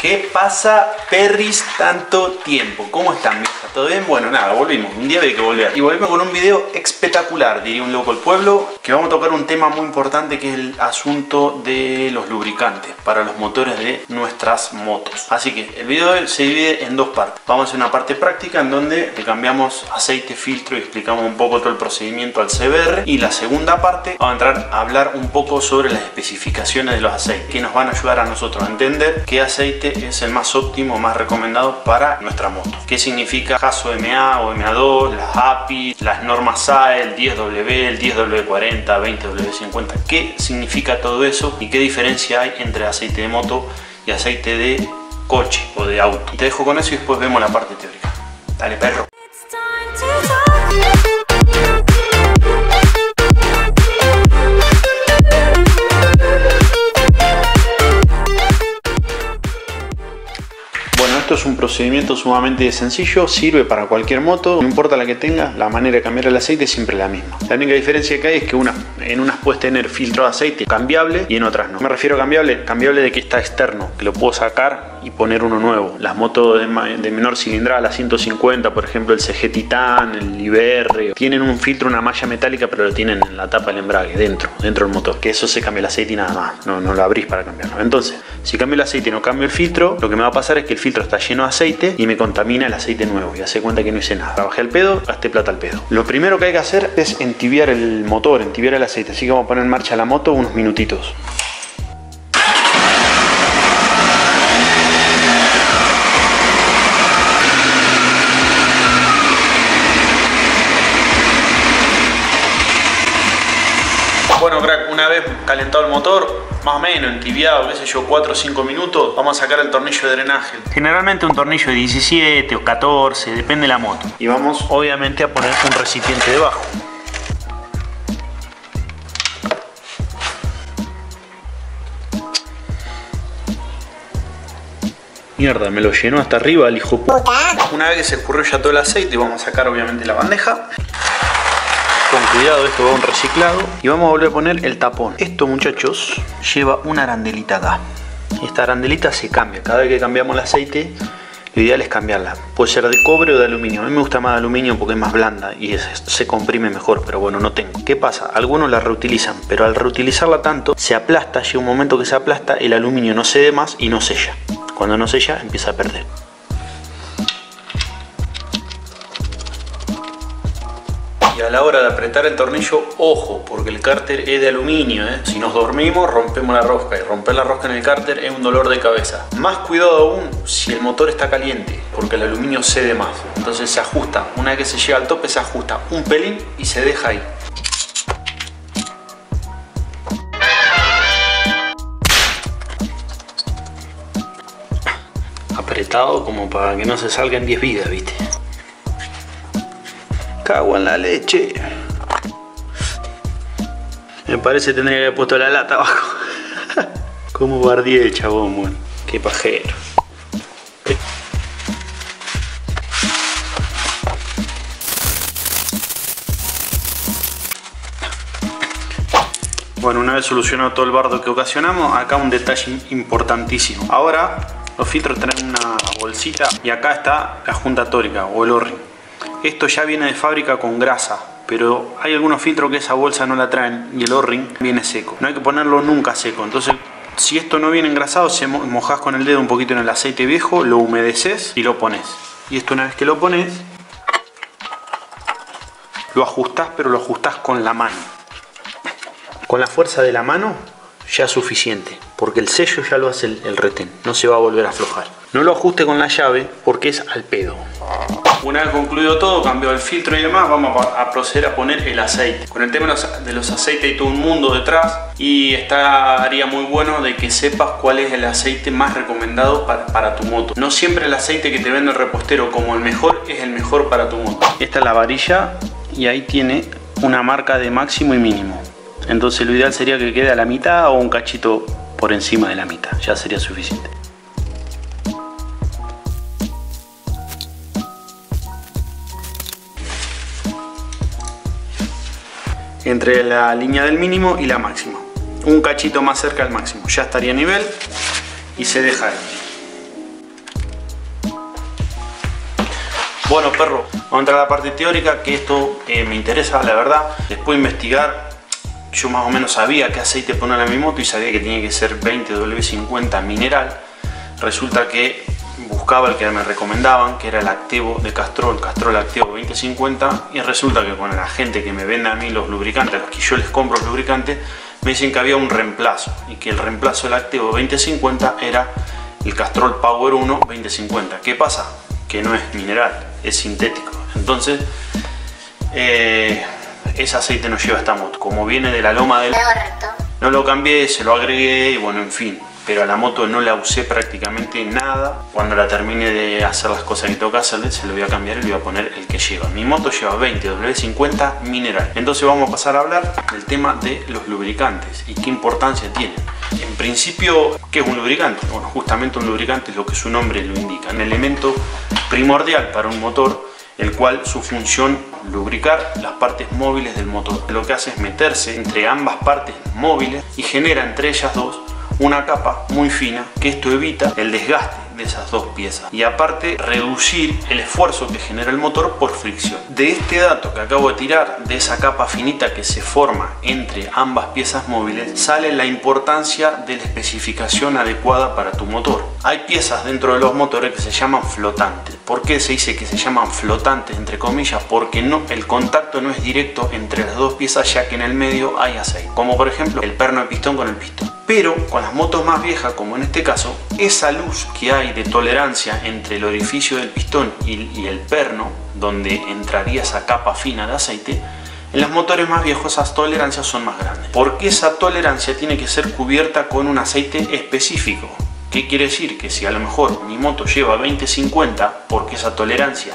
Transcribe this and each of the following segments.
¿Qué pasa, perris? Tanto tiempo. ¿Cómo están, vieja? ¿Todo bien? Bueno, nada, volvimos. Un día había que volver. Y volvimos con un video espectacular, diría un loco del pueblo, que vamos a tocar un tema muy importante, que es el asunto de los lubricantes para los motores de nuestras motos. Así que el video de hoy se divide en dos partes. Vamos a hacer una parte práctica en donde le cambiamos aceite, filtro y explicamos un poco todo el procedimiento al CBR. Y la segunda parte vamos a entrar a hablar un poco sobre las especificaciones de los aceites, que nos van a ayudar a nosotros a entender qué aceite es el más óptimo, más recomendado para nuestra moto. ¿Qué significa caso MA o MA2, las API, las normas SAE, el 10W, el 10W40, 20W50? ¿Qué significa todo eso y qué diferencia hay entre aceite de moto y aceite de coche o de auto? Te dejo con eso y después vemos la parte teórica. Dale, perro. Esto es un procedimiento sumamente sencillo, sirve para cualquier moto, no importa la que tengas, la manera de cambiar el aceite es siempre la misma. La única diferencia que hay es que en unas puedes tener filtro de aceite cambiable y en otras no. Me refiero a cambiable de que está externo, que lo puedo sacar y poner uno nuevo. Las motos de menor cilindrada, la 150, por ejemplo el CG Titan, el IBR, tienen un filtro, una malla metálica, pero lo tienen en la tapa del embrague, dentro del motor, que eso se cambia el aceite y nada más, no lo abrís para cambiarlo. Entonces, si cambio el aceite y no cambio el filtro, lo que me va a pasar es que el filtro está lleno de aceite y me contamina el aceite nuevo y hace cuenta que no hice nada. Trabajé al pedo, gasté plata al pedo. Lo primero que hay que hacer es entibiar el motor, entibiar el aceite, así que vamos a poner en marcha la moto unos minutitos. Bueno, crack, una vez calentado el motor, más o menos entibiado, qué sé yo, 4 o 5 minutos, vamos a sacar el tornillo de drenaje. Generalmente un tornillo de 17 o 14, depende de la moto. Y vamos obviamente a poner un recipiente debajo. Mierda, me lo llenó hasta arriba el hijo puta. Una vez que se escurrió ya todo el aceite, vamos a sacar obviamente la bandeja. Con cuidado, esto va a un reciclado. Y vamos a volver a poner el tapón. Esto, muchachos, lleva una arandelita acá. Esta arandelita se cambia. Cada vez que cambiamos el aceite, lo ideal es cambiarla. Puede ser de cobre o de aluminio. A mí me gusta más de aluminio porque es más blanda y se comprime mejor, pero bueno, no tengo. ¿Qué pasa? Algunos la reutilizan, pero al reutilizarla tanto, se aplasta. Llega un momento que se aplasta, el aluminio no cede más y no sella. Cuando no sella, empieza a perder. Y a la hora de apretar el tornillo, ojo, porque el cárter es de aluminio, ¿eh? Si nos dormimos, rompemos la rosca, y romper la rosca en el cárter es un dolor de cabeza. Más cuidado aún si el motor está caliente, porque el aluminio cede más. Entonces se ajusta, una vez que se llega al tope, se ajusta un pelín y se deja ahí. Apretado como para que no se salga en 10 vidas, ¿viste? Cago en la leche. Me parece que tendría que haber puesto la lata abajo. Como bardié el chabón, bueno. Qué pajero. Bueno, una vez solucionado todo el bardo que ocasionamos, acá un detalle importantísimo. Ahora los filtros traen una bolsita y acá está la junta tórica o el O-ring. Esto ya viene de fábrica con grasa, pero hay algunos filtros que esa bolsa no la traen y el O-ring viene seco. No hay que ponerlo nunca seco, entonces si esto no viene engrasado, mojás con el dedo un poquito en el aceite viejo, lo humedeces y lo pones. Y esto una vez que lo pones, lo ajustás, pero lo ajustás con la mano. Con la fuerza de la mano ya es suficiente, porque el sello ya lo hace el retén, no se va a volver a aflojar. No lo ajuste con la llave porque es al pedo. Una vez concluido todo, cambió el filtro y demás, vamos a proceder a poner el aceite. Con el tema de los aceites hay todo un mundo detrás y estaría muy bueno de que sepas cuál es el aceite más recomendado para tu moto. No siempre el aceite que te vende el repostero como el mejor es el mejor para tu moto. Esta es la varilla y ahí tiene una marca de máximo y mínimo. Entonces lo ideal sería que quede a la mitad o un cachito por encima de la mitad, ya sería suficiente. Entre la línea del mínimo y la máxima, un cachito más cerca del máximo, ya estaría a nivel y se deja ahí. Bueno, perro, vamos a entrar a la parte teórica, que esto me interesa, la verdad. Después de investigar, yo más o menos sabía qué aceite poner a mi moto y sabía que tenía que ser 20W50 mineral. Resulta que buscaba el que me recomendaban, que era el Actevo de Castrol Actevo 2050, y resulta que con la gente que me vende a mí los lubricantes, a los que yo les compro los lubricantes, me dicen que había un reemplazo y que el reemplazo del Actevo 2050 era el Castrol Power 1 2050. ¿Qué pasa? Que no es mineral, es sintético. Entonces ese aceite no lleva esta moto. Como viene de la loma del... No lo cambié, se lo agregué y bueno, en fin. Pero a la moto no la usé prácticamente nada. Cuando la termine de hacer las cosas que tengo que hacerle, se lo voy a cambiar y le voy a poner el que lleva. Mi moto lleva 20W50 mineral. Entonces vamos a pasar a hablar del tema de los lubricantes y qué importancia tienen. En principio, ¿qué es un lubricante? Bueno, justamente un lubricante es lo que su nombre lo indica. Un elemento primordial para un motor, el cual su función lubricar las partes móviles del motor. Lo que hace es meterse entre ambas partes móviles y genera entre ellas dos una capa muy fina, que esto evita el desgaste de esas dos piezas y aparte reducir el esfuerzo que genera el motor por fricción. De este dato que acabo de tirar, de esa capa finita que se forma entre ambas piezas móviles, sale la importancia de la especificación adecuada para tu motor. Hay piezas dentro de los motores que se llaman flotantes. ¿Por qué se dice que se llaman flotantes entre comillas? Porque el contacto no es directo entre las dos piezas, ya que en el medio hay aceite, como por ejemplo el perno de pistón con el pistón. Pero con las motos más viejas, como en este caso, esa luz que hay de tolerancia entre el orificio del pistón y el perno, donde entraría esa capa fina de aceite, en los motores más viejos esas tolerancias son más grandes. Porque esa tolerancia tiene que ser cubierta con un aceite específico. ¿Qué quiere decir? Que si a lo mejor mi moto lleva 20-50, porque esa tolerancia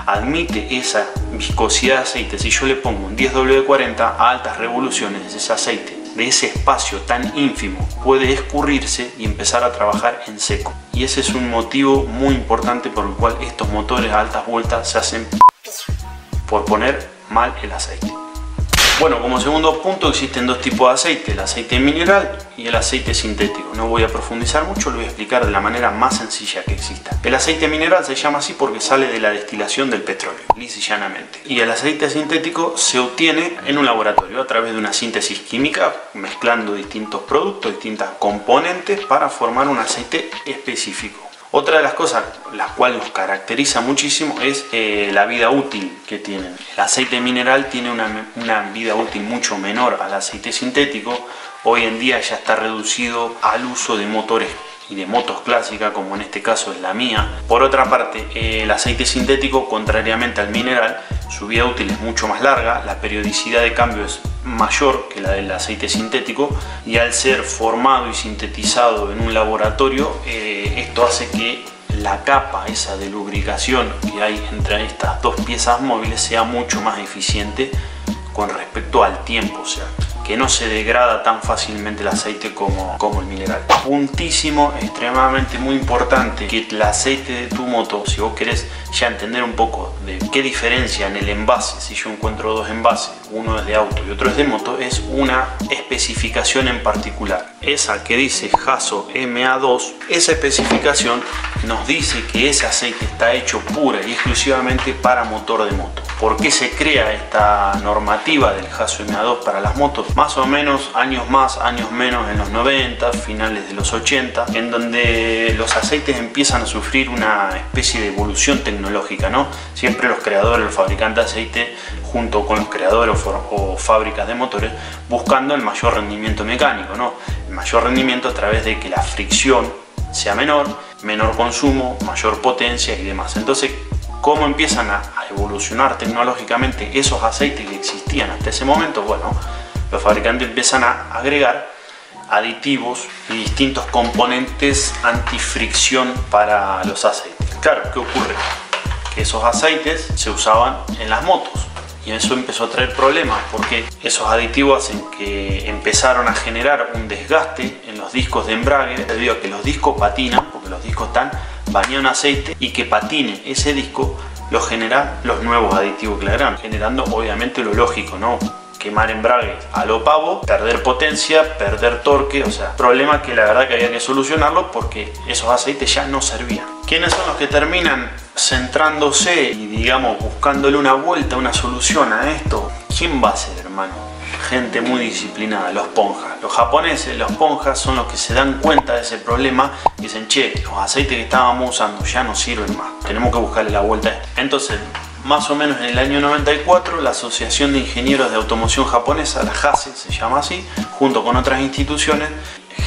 admite esa viscosidad de aceite, si yo le pongo un 10W40 a altas revoluciones, ese aceite de ese espacio tan ínfimo puede escurrirse y empezar a trabajar en seco. Y ese es un motivo muy importante por el cual estos motores a altas vueltas se hacen por poner mal el aceite. Bueno, como segundo punto existen dos tipos de aceite, el aceite mineral y el aceite sintético. No voy a profundizar mucho, lo voy a explicar de la manera más sencilla que exista. El aceite mineral se llama así porque sale de la destilación del petróleo, lisa y llanamente. Y el aceite sintético se obtiene en un laboratorio a través de una síntesis química, mezclando distintos productos, distintas componentes para formar un aceite específico. Otra de las cosas las cuales nos caracteriza muchísimo es la vida útil que tienen. El aceite mineral tiene una vida útil mucho menor al aceite sintético. Hoy en día ya está reducido al uso de motores y de motos clásicas, como en este caso es la mía. Por otra parte, el aceite sintético, contrariamente al mineral, su vida útil es mucho más larga, la periodicidad de cambio es mayor que la del aceite sintético, y al ser formado y sintetizado en un laboratorio, esto hace que la capa esa de lubricación que hay entre estas dos piezas móviles sea mucho más eficiente con respecto al tiempo, o sea, que no se degrada tan fácilmente el aceite como el mineral. Puntísimo, extremadamente muy importante, que el aceite de tu moto, si vos querés ya entender un poco de qué diferencia en el envase, si yo encuentro dos envases, uno es de auto y otro es de moto, es una especificación en particular. Esa que dice Haso MA2, esa especificación nos dice que ese aceite está hecho pura y exclusivamente para motor de moto. ¿Por qué se crea esta normativa del Haso MA2 para las motos? Más o menos, años más, años menos, en los 90, finales de los 80, en donde los aceites empiezan a sufrir una especie de evolución tecnológica, ¿no? Siempre los creadores, los fabricantes de aceite, junto con los creadores o fábricas de motores, buscando el mayor rendimiento mecánico, ¿no? El mayor rendimiento a través de que la fricción sea menor consumo, mayor potencia y demás. Entonces, ¿cómo empiezan a evolucionar tecnológicamente esos aceites que existían hasta ese momento? Bueno, los fabricantes empiezan a agregar aditivos y distintos componentes antifricción para los aceites. Claro, ¿qué ocurre? Que esos aceites se usaban en las motos y eso empezó a traer problemas porque esos aditivos hacen que empezaron a generar un desgaste en los discos de embrague debido a que los discos patinan, porque los discos están bañados en aceite, y que patine ese disco lo generan los nuevos aditivos que le agregan, generando obviamente lo lógico, ¿no? Quemar embragues a lo pavo, perder potencia, perder torque, o sea, problema que la verdad que había que solucionarlo porque esos aceites ya no servían. ¿Quiénes son los que terminan centrándose y, digamos, buscándole una vuelta, una solución a esto? ¿Quién va a ser, hermano? Gente muy disciplinada, los ponjas. Los japoneses, los ponjas, son los que se dan cuenta de ese problema y dicen, che, los aceites que estábamos usando ya no sirven más, tenemos que buscarle la vuelta a esto. Entonces, más o menos en el año 94, la Asociación de Ingenieros de Automoción Japonesa, la JASE se llama así, junto con otras instituciones,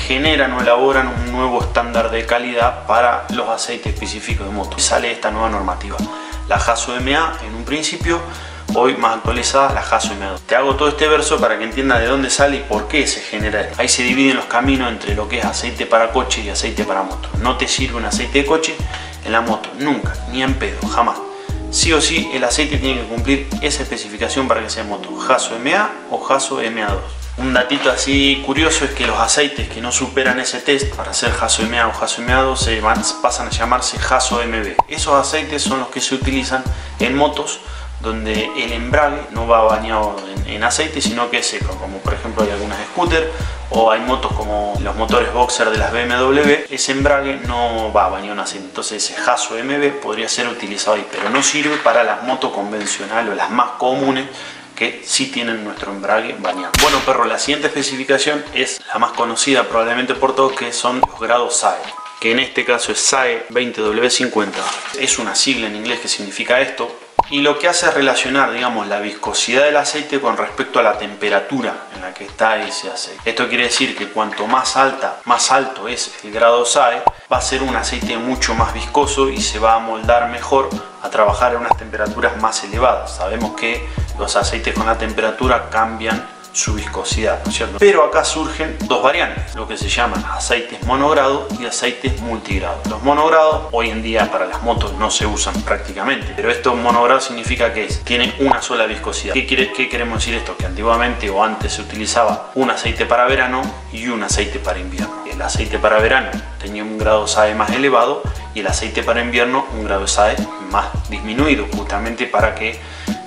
generan o elaboran un nuevo estándar de calidad para los aceites específicos de moto. Y sale esta nueva normativa, la JASO-MA en un principio, hoy más actualizada la JASO-MA2. Te hago todo este verso para que entiendas de dónde sale y por qué se genera esto. Ahí se dividen los caminos entre lo que es aceite para coche y aceite para moto. No te sirve un aceite de coche en la moto, nunca, ni en pedo, jamás. Sí o sí el aceite tiene que cumplir esa especificación para que sea moto, JASO-MA o JASO-MA2. Un datito así curioso es que los aceites que no superan ese test para ser JASO-MA o JASO-MA2 pasan a llamarse JASO-MB. Esos aceites son los que se utilizan en motos donde el embrague no va bañado en aceite, sino que es seco, como por ejemplo hay algunas scooters o hay motos como los motores boxer de las BMW, ese embrague no va bañado en aceite, entonces ese JASO-MB podría ser utilizado ahí, pero no sirve para las motos convencionales o las más comunes que sí tienen nuestro embrague bañado. Bueno, perro, la siguiente especificación es la más conocida probablemente por todos, que son los grados SAE, que en este caso es SAE 20W50. Es una sigla en inglés que significa esto, y lo que hace es relacionar, digamos, la viscosidad del aceite con respecto a la temperatura en la que está ese aceite. Esto quiere decir que cuanto más alto es el grado SAE, va a ser un aceite mucho más viscoso y se va a moldar mejor a trabajar a unas temperaturas más elevadas. Sabemos que los aceites con la temperatura cambian su viscosidad, ¿no es cierto? Pero acá surgen dos variantes, lo que se llaman aceites monogrado y aceites multigrado. Los monogrados hoy en día para las motos no se usan prácticamente, pero esto monogrado significa que tienen una sola viscosidad. ¿Qué queremos decir esto? Que antiguamente o antes se utilizaba un aceite para verano y un aceite para invierno. El aceite para verano tenía un grado SAE más elevado y el aceite para invierno un grado SAE más disminuido, justamente para que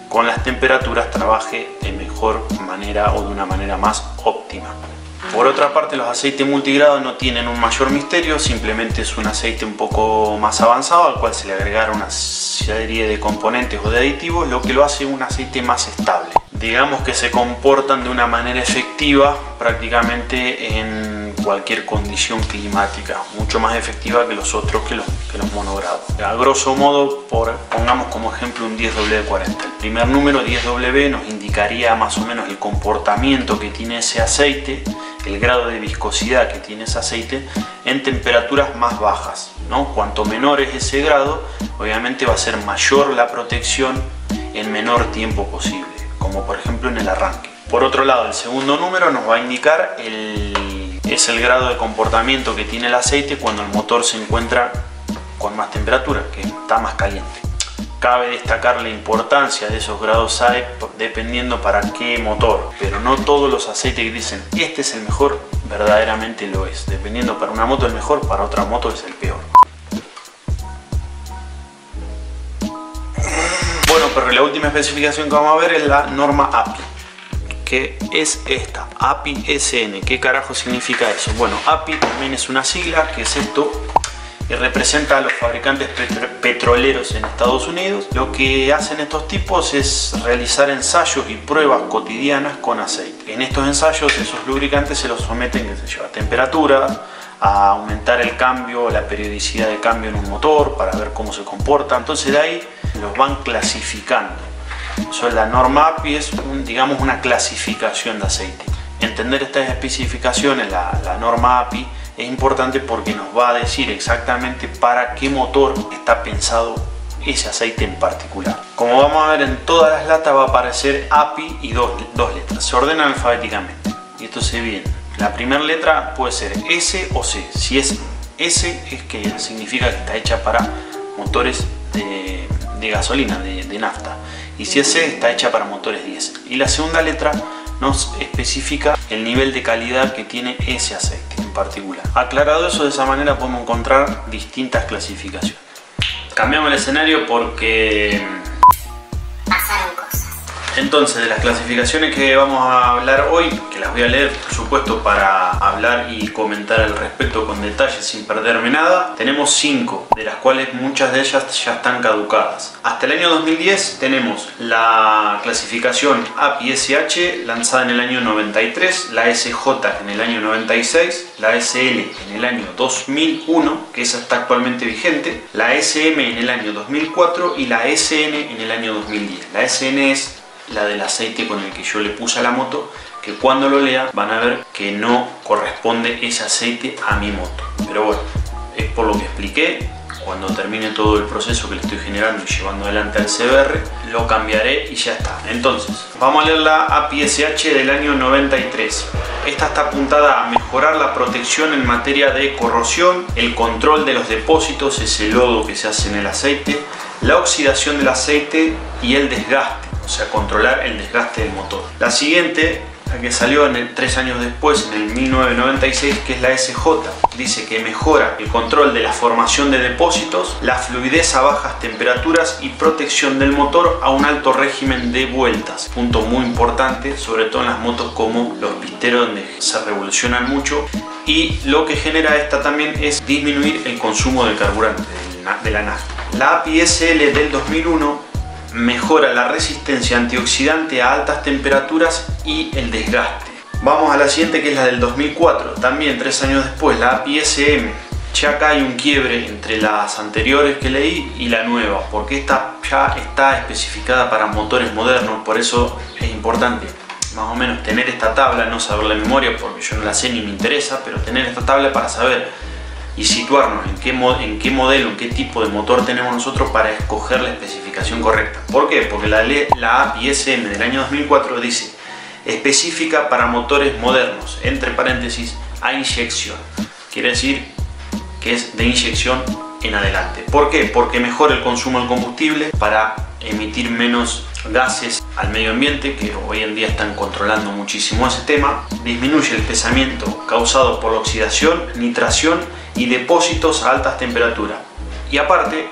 con las temperaturas trabaje de mejor manera o de una manera más óptima. Por otra parte, los aceites multigrado no tienen un mayor misterio, simplemente es un aceite un poco más avanzado al cual se le agregaron una serie de componentes o de aditivos, lo que lo hace un aceite más estable. Digamos que se comportan de una manera efectiva prácticamente en cualquier condición climática, mucho más efectiva que los otros, que los monogrados. A grosso modo, pongamos como ejemplo un 10W40. El primer número, 10W, nos indicaría más o menos el comportamiento que tiene ese aceite, el grado de viscosidad que tiene ese aceite en temperaturas más bajas, ¿no? Cuanto menor es ese grado, obviamente va a ser mayor la protección en menor tiempo posible, como por ejemplo en el arranque. Por otro lado, el segundo número nos va a indicar es el grado de comportamiento que tiene el aceite cuando el motor se encuentra con más temperatura, que está más caliente. Cabe destacar la importancia de esos grados SAE dependiendo para qué motor, pero no todos los aceites que dicen este es el mejor verdaderamente lo es. Dependiendo, para una moto es mejor, para otra moto es el peor. Bueno, pero la última especificación que vamos a ver es la norma API, que es esta, API SN. ¿Qué carajo significa eso? Bueno, API también es una sigla, que es esto, que representa a los fabricantes petroleros en Estados Unidos. Lo que hacen estos tipos es realizar ensayos y pruebas cotidianas con aceite. En estos ensayos esos lubricantes se los someten, qué sé yo, a temperatura, a aumentar el cambio, la periodicidad de cambio en un motor para ver cómo se comporta. Entonces de ahí los van clasificando. Eso, la norma API es digamos una clasificación de aceite. Entender estas especificaciones, la norma API, es importante porque nos va a decir exactamente para qué motor está pensado ese aceite en particular. Como vamos a ver, en todas las latas va a aparecer API y dos letras. Se ordenan alfabéticamente y esto se ve bien. La primera letra puede ser S o C. Si es S es que significa que está hecha para motores de gasolina, de nafta. Y si es C está hecha para motores diésel. Y la segunda letra nos especifica el nivel de calidad que tiene ese aceite en particular. Aclarado eso, de esa manera podemos encontrar distintas clasificaciones. Cambiamos el escenario porque pasaron cosas. Entonces, de las clasificaciones que vamos a hablar hoy, que las voy a leer por supuesto para hablar y comentar al respecto con detalle sin perderme nada, tenemos 5, de las cuales muchas de ellas ya están caducadas. Hasta el año 2010 tenemos la clasificación API-SH lanzada en el año 93, la SJ en el año 96, la SL en el año 2001, que esa está actualmente vigente, la SM en el año 2004 y la SN en el año 2010. La SN es la del aceite con el que yo le puse a la moto, que cuando lo lean van a ver que no corresponde ese aceite a mi moto. Pero bueno, es por lo que expliqué. Cuando termine todo el proceso que le estoy generando y llevando adelante al CBR, lo cambiaré y ya está. Entonces, vamos a leer la API-SH del año 93. Esta está apuntada a mejorar la protección en materia de corrosión, el control de los depósitos, ese lodo que se hace en el aceite, la oxidación del aceite y el desgaste. O sea, controlar el desgaste del motor. La siguiente, la que salió 3 años después, en el 1996, que es la SJ, dice que mejora el control de la formación de depósitos, la fluidez a bajas temperaturas y protección del motor a un alto régimen de vueltas. Punto muy importante, sobre todo en las motos como los pisteros, donde se revolucionan mucho. Y lo que genera esta también es disminuir el consumo de carburante, de la nafta. La API-SL del 2001 mejora la resistencia antioxidante a altas temperaturas y el desgaste. Vamos a la siguiente, que es la del 2004, también 3 años después, la API-SM. Ya acá hay un quiebre entre las anteriores que leí y la nueva, porque esta ya está especificada para motores modernos. Por eso es importante más o menos tener esta tabla, no saberla de memoria porque yo no la sé ni me interesa, pero tener esta tabla para saber y situarnos en qué modelo, en qué tipo de motor tenemos nosotros para escoger la especificación correcta. ¿Por qué? Porque la API-SM del año 2004 dice específica para motores modernos, entre paréntesis, a inyección. Quiere decir que es de inyección en adelante. ¿Por qué? Porque mejora el consumo del combustible para emitir menos gases al medio ambiente, que hoy en día están controlando muchísimo ese tema. Disminuye el espesamiento causado por la oxidación, nitración y depósitos a altas temperaturas. Y aparte,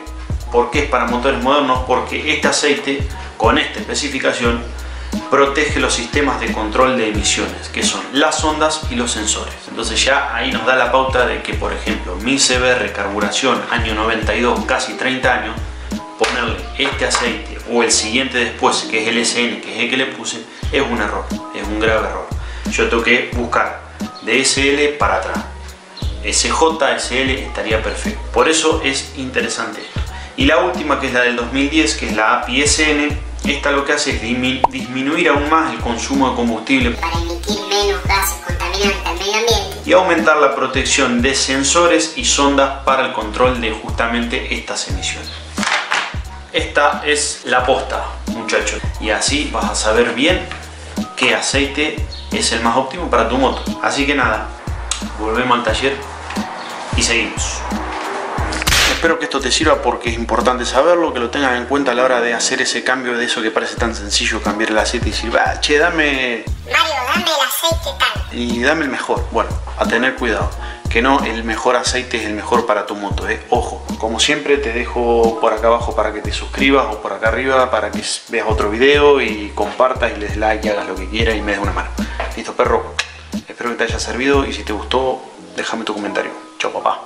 ¿por qué es para motores modernos? Porque este aceite con esta especificación protege los sistemas de control de emisiones, que son las ondas y los sensores. Entonces ya ahí nos da la pauta de que, por ejemplo, mi CBR carburación año 92, casi 30 años, ponerle este aceite o el siguiente después, que es el SN, que es el que le puse, es un error, es un grave error. Yo tengo que buscar de SL para atrás. SJ, SL estaría perfecto. Por eso es interesante esto. Y la última, que es la del 2010, que es la API-SN, esta lo que hace es disminuir aún más el consumo de combustible para emitir menos gases contaminantes al medio ambiente y aumentar la protección de sensores y sondas para el control de justamente estas emisiones. Esta es la posta, muchachos, y así vas a saber bien qué aceite es el más óptimo para tu moto. Así que nada, volvemos al taller y seguimos. Espero que esto te sirva porque es importante saberlo, que lo tengas en cuenta a la hora de hacer ese cambio, de eso que parece tan sencillo, cambiar el aceite y decir, che, dame... Mario, dame el aceite tal. Y dame el mejor. Bueno, a tener cuidado, que no el mejor aceite es el mejor para tu moto, Ojo, como siempre te dejo por acá abajo para que te suscribas o por acá arriba para que veas otro video y compartas y le des like y hagas lo que quieras y me des una mano. Listo, perro. Espero que te haya servido y si te gustó, déjame tu comentario. Chao, papá.